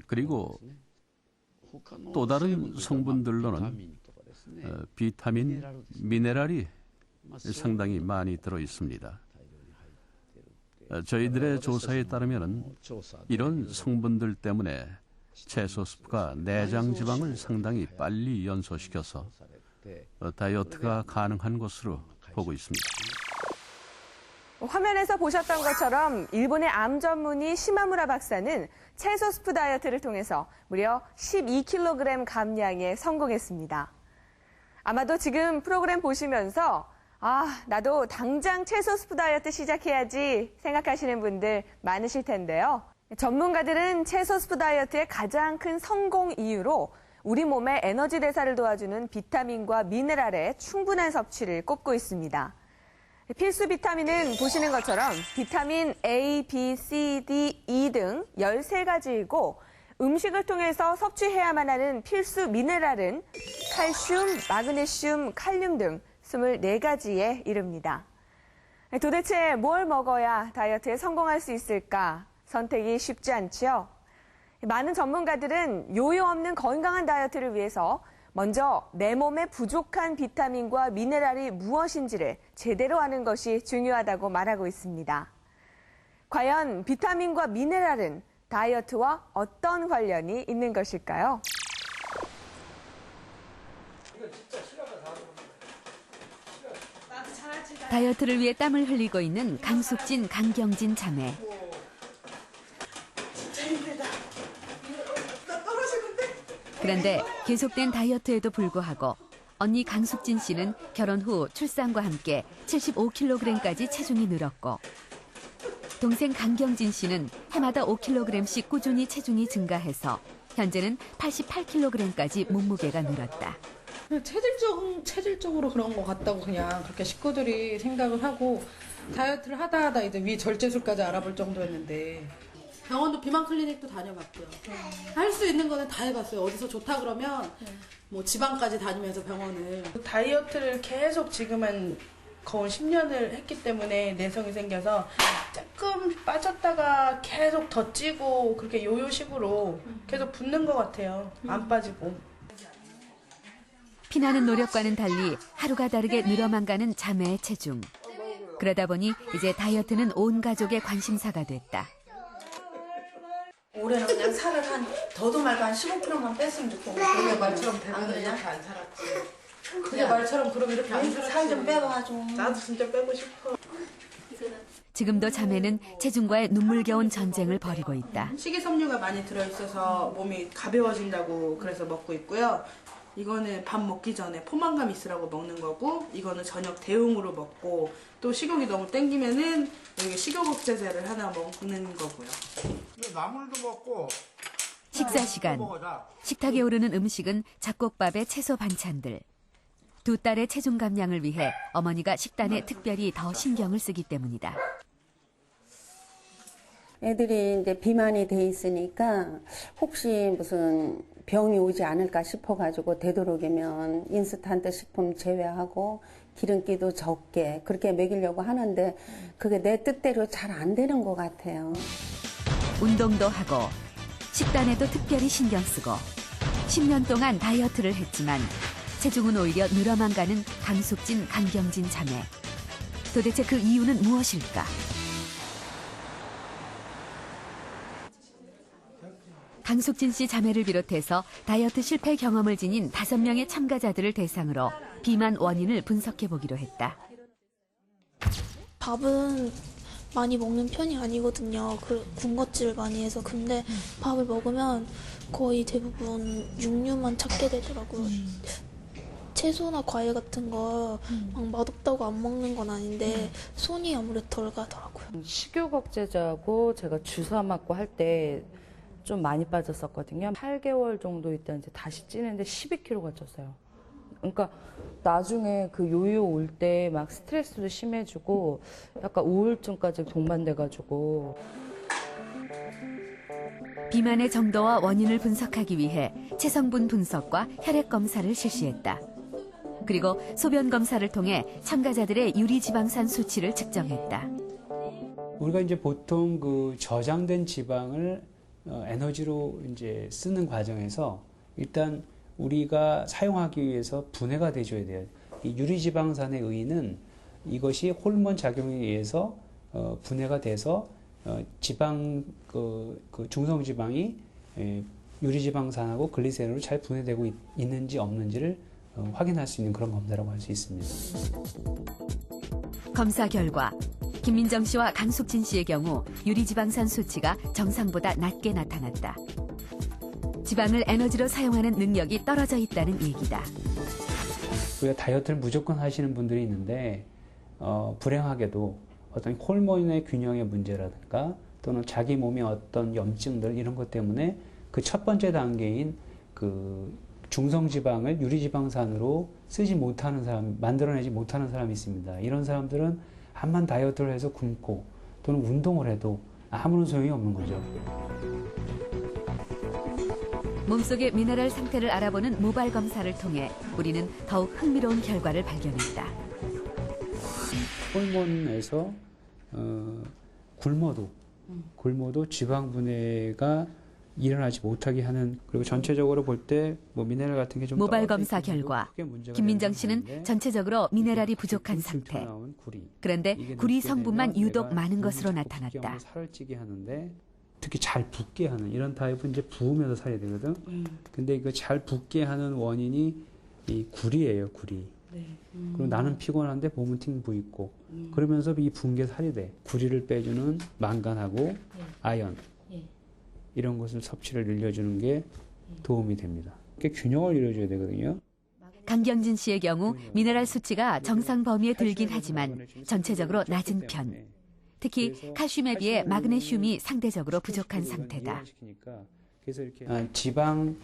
그리고 또 다른 성분들로는 비타민, 미네랄이 상당히 많이 들어 있습니다. 저희들의 조사에 따르면 이런 성분들 때문에 채소 스프가 내장 지방을 상당히 빨리 연소시켜서 다이어트가 가능한 것으로 보고 있습니다. 화면에서 보셨던 것처럼 일본의 암 전문의 시마무라 박사는 채소 스프 다이어트를 통해서 무려 12kg 감량에 성공했습니다. 아마도 지금 프로그램 보시면서 나도 당장 채소 스프 다이어트 시작해야지 생각하시는 분들 많으실 텐데요. 전문가들은 채소 스프 다이어트의 가장 큰 성공 이유로 우리 몸의 에너지 대사를 도와주는 비타민과 미네랄의 충분한 섭취를 꼽고 있습니다. 필수 비타민은 보시는 것처럼 비타민 A, B, C, D, E 등 13가지이고 음식을 통해서 섭취해야만 하는 필수 미네랄은 칼슘, 마그네슘, 칼륨 등 24가지에 이릅니다. 도대체 뭘 먹어야 다이어트에 성공할 수 있을까? 선택이 쉽지 않지요. 많은 전문가들은 요요 없는 건강한 다이어트를 위해서 먼저 내 몸에 부족한 비타민과 미네랄이 무엇인지를 제대로 아는 것이 중요하다고 말하고 있습니다. 과연 비타민과 미네랄은 다이어트와 어떤 관련이 있는 것일까요? 다이어트를 위해 땀을 흘리고 있는 강숙진, 강경진 자매. 그런데 계속된 다이어트에도 불구하고 언니 강숙진 씨는 결혼 후 출산과 함께 75kg까지 체중이 늘었고 동생 강경진 씨는 해마다 5kg씩 꾸준히 체중이 증가해서 현재는 88kg까지 몸무게가 늘었다. 체질적으로 그런 것 같다고 그냥 그렇게 식구들이 생각을 하고 다이어트를 하다 이제 위 절제술까지 알아볼 정도였는데 병원도 비만 클리닉도 다녀봤고요. 할 수 있는 거는 다 해봤어요. 어디서 좋다 그러면 뭐 지방까지 다니면서 병원을. 다이어트를 계속 지금은 거의 10년을 했기 때문에 내성이 생겨서 조금 빠졌다가 계속 더 찌고 그렇게 요요식으로 계속 붓는 것 같아요. 안 빠지고. 피나는 노력과는 달리 하루가 다르게 늘어만 가는 자매의 체중. 그러다 보니 이제 다이어트는 온 가족의 관심사가 됐다. 올해는 그냥 살을 더도 말고 한 15kg만 뺐으면 좋겠고. 그게 말처럼 되면 이렇게 안 살았지. 그게 말처럼 그럼 이렇게 안 살았지. 살 좀 빼봐 좀. 나도 진짜 빼고 싶어. 지금도 자매는 체중과의 눈물겨운 전쟁을 벌이고 있다. 식이섬유가 많이 들어있어서 몸이 가벼워진다고 그래서 먹고 있고요. 이거는 밥 먹기 전에 포만감 있으라고 먹는 거고 이거는 저녁 대용으로 먹고 또 식욕이 너무 땡기면은 여기 식욕 억제제를 하나 먹는 거고요. 나물도 먹고 식사 시간. 식탁에 오르는 음식은 잡곡밥에 채소 반찬들. 두 딸의 체중 감량을 위해 어머니가 식단에 특별히 더 신경을 쓰기 때문이다. 애들이 이제 비만이 돼 있으니까 혹시 무슨 병이 오지 않을까 싶어가지고 되도록이면 인스턴트 식품 제외하고 기름기도 적게 그렇게 먹이려고 하는데 그게 내 뜻대로 잘 안 되는 것 같아요. 운동도 하고 식단에도 특별히 신경 쓰고 10년 동안 다이어트를 했지만 체중은 오히려 늘어만 가는 강숙진, 강경진 자매. 도대체 그 이유는 무엇일까? 강숙진 씨 자매를 비롯해서 다이어트 실패 경험을 지닌 5명의 참가자들을 대상으로 비만 원인을 분석해 보기로 했다. 밥은 많이 먹는 편이 아니거든요. 군것질을 많이 해서. 근데 밥을 먹으면 거의 대부분 육류만 찾게 되더라고요. 채소나 과일 같은 거 막 맛없다고 안 먹는 건 아닌데 손이 아무래도 덜 가더라고요. 식욕 억제제하고 제가 주사 맞고 할 때 좀 많이 빠졌었거든요. 8개월 정도 있다 이제 다시 찌는데 12kg가 쪘어요. 그러니까 나중에 그 요요 올 때 막 스트레스도 심해지고 약간 우울증까지 동반돼가지고. 비만의 정도와 원인을 분석하기 위해 체성분 분석과 혈액 검사를 실시했다. 그리고 소변 검사를 통해 참가자들의 유리지방산 수치를 측정했다. 우리가 이제 보통 그 저장된 지방을 에너지로 이제 쓰는 과정에서 일단 우리가 사용하기 위해서 분해가 돼줘야 돼요. 이 유리지방산의 의의는 이것이 호르몬 작용에 의해서 분해가 돼서 지방 그 중성지방이 유리지방산하고 글리세린으로 잘 분해되고 있는지 없는지를 확인할 수 있는 그런 검사라고 할 수 있습니다. 검사 결과 김민정 씨와 강숙진 씨의 경우 유리지방산 수치가 정상보다 낮게 나타났다. 지방을 에너지로 사용하는 능력이 떨어져 있다는 얘기다. 우리가 다이어트를 무조건 하시는 분들이 있는데 불행하게도 어떤 호르몬의 균형의 문제라든가 또는 자기 몸의 어떤 염증들 이런 것 때문에 그 첫 번째 단계인 그 중성지방을 유리지방산으로 쓰지 못하는 사람, 만들어내지 못하는 사람이 있습니다. 이런 사람들은 암만 다이어트를 해서 굶고 또는 운동을 해도 아무런 소용이 없는 거죠. 몸속의 미네랄 상태를 알아보는 모발 검사를 통해 우리는 더욱 흥미로운 결과를 발견했다. 호르몬에서 굶어도 지방 분해가 일어나지 못하게 하는, 그리고 전체적으로 볼 때 뭐 미네랄 같은 게 좀 모발 검사 결과 김민정 씨는 전체적으로 미네랄이 부족한 상태. 그런데 구리 성분만 유독 많은 것으로 나타났다. 살을 찌게 하는데 특히 잘 붓게 하는 이런 타입은 이제 부으면서 살이 되거든. 근데 이거 잘 붓게 하는 원인이 이 구리예요, 구리. 그리고 나는 피곤한데 몸은 팅 부있고 그러면서 이 분 게 살이 돼. 구리를 빼주는 망간하고 아연 이런 것을 섭취를 늘려주는 게 도움이 됩니다. 균형을 이루어줘야 되거든요. 강경진 씨의 경우 미네랄 수치가 정상 범위에 들긴 하지만 전체적으로 낮은 편. 특히 칼슘에 비해 마그네슘이 상대적으로 부족한 상태다. 그래서 이렇게 지방,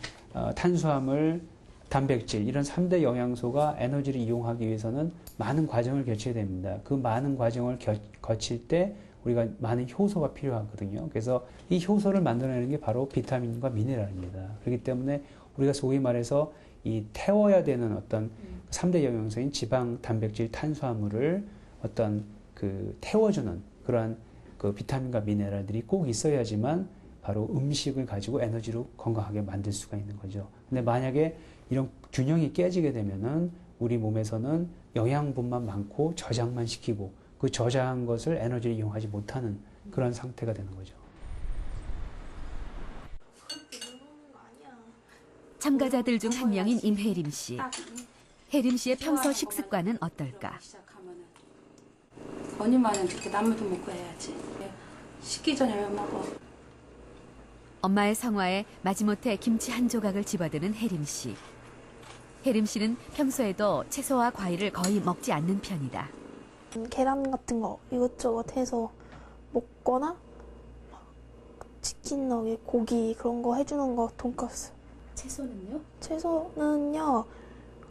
탄수화물, 단백질 이런 3대 영양소가 에너지를 이용하기 위해서는 많은 과정을 거쳐야 됩니다. 그 많은 과정을 거칠 때 우리가 많은 효소가 필요하거든요. 그래서 이 효소를 만들어내는 게 바로 비타민과 미네랄입니다. 그렇기 때문에 우리가 소위 말해서 이 태워야 되는 어떤 3대 영양소인 지방, 단백질, 탄수화물을 어떤 그 태워주는 그러한 그 비타민과 미네랄들이 꼭 있어야지만 바로 음식을 가지고 에너지로 건강하게 만들 수가 있는 거죠. 근데 만약에 이런 균형이 깨지게 되면은 우리 몸에서는 영양분만 많고 저장만 시키고 그 저장한 것을 에너지를 이용하지 못하는 그런 상태가 되는 거죠. 참가자들 중 한 명인 임혜림 씨. 혜림 씨의 평소 식습관은 어떨까? 언니만은 이렇게 나물도 먹고 해야지. 식기 전에 왜 먹어? 엄마의 성화에 마지못해 김치 한 조각을 집어드는 혜림 씨. 혜림 씨는 평소에도 채소와 과일을 거의 먹지 않는 편이다. 계란 같은 거 이것저것 해서 먹거나 치킨 너겟, 고기 그런 거 해주는 거 돈가스. 채소는요? 채소는요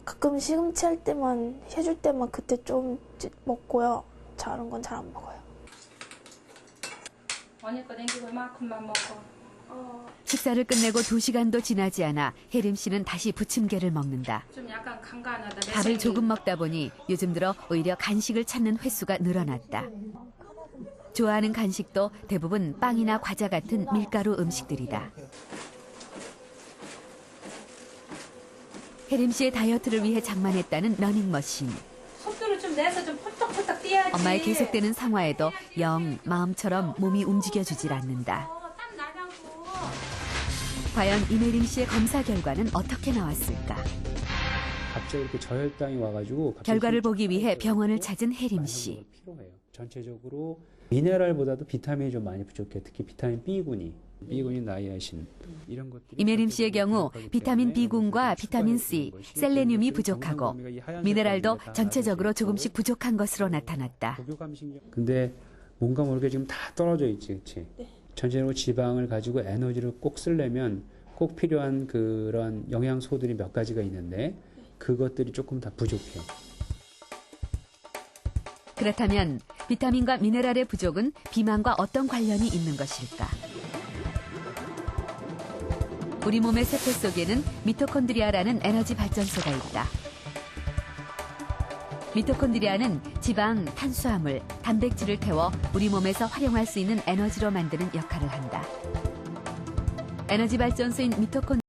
가끔 시금치 할 때만 해줄 때만 그때 좀 먹고요. 다른 건 잘 안 먹어요. 언니 거 냉기고 이만큼만 먹어. 식사를 끝내고 2시간도 지나지 않아 혜림 씨는 다시 부침개를 먹는다. 좀 약간 간간하다. 밥을 조금 먹다 보니 요즘 들어 오히려 간식을 찾는 횟수가 늘어났다. 좋아하는 간식도 대부분 빵이나 과자 같은 밀가루 음식들이다. 혜림 씨의 다이어트를 위해 장만했다는 러닝머신. 속도를 좀 내서 좀 펄떡펄떡 뛰어야지. 엄마의 계속되는 상화에도 영 마음처럼 몸이 움직여주질 않는다. 과연 임혜림 씨의 검사 결과는 어떻게 나왔을까? 갑자기 이렇게 저혈당이 와가지고 결과를 보기 위해 병원을 찾은 혜림 씨. 필요해요. 전체적으로 미네랄보다도 비타민이 좀 많이 부족해. 특히 비타민 B군이 나이아신 이런 것들이. 임혜림 씨의 경우 비타민 B군과 비타민 C, 셀레늄이 부족하고 미네랄도 전체적으로 조금씩 부족한 것으로 나타났다. 근데 뭔가 모르게 지금 다 떨어져 있지, 그렇지? 네. 전체적으로 지방을 가지고 에너지를 꼭 쓰려면 꼭 필요한 그런 영양소들이 몇 가지가 있는데 그것들이 조금 다 부족해요. 그렇다면 비타민과 미네랄의 부족은 비만과 어떤 관련이 있는 것일까? 우리 몸의 세포 속에는 미토콘드리아라는 에너지 발전소가 있다. 미토콘드리아는 지방, 탄수화물, 단백질을 태워 우리 몸에서 활용할 수 있는 에너지로 만드는 역할을 한다. 에너지 발전소인 미토콘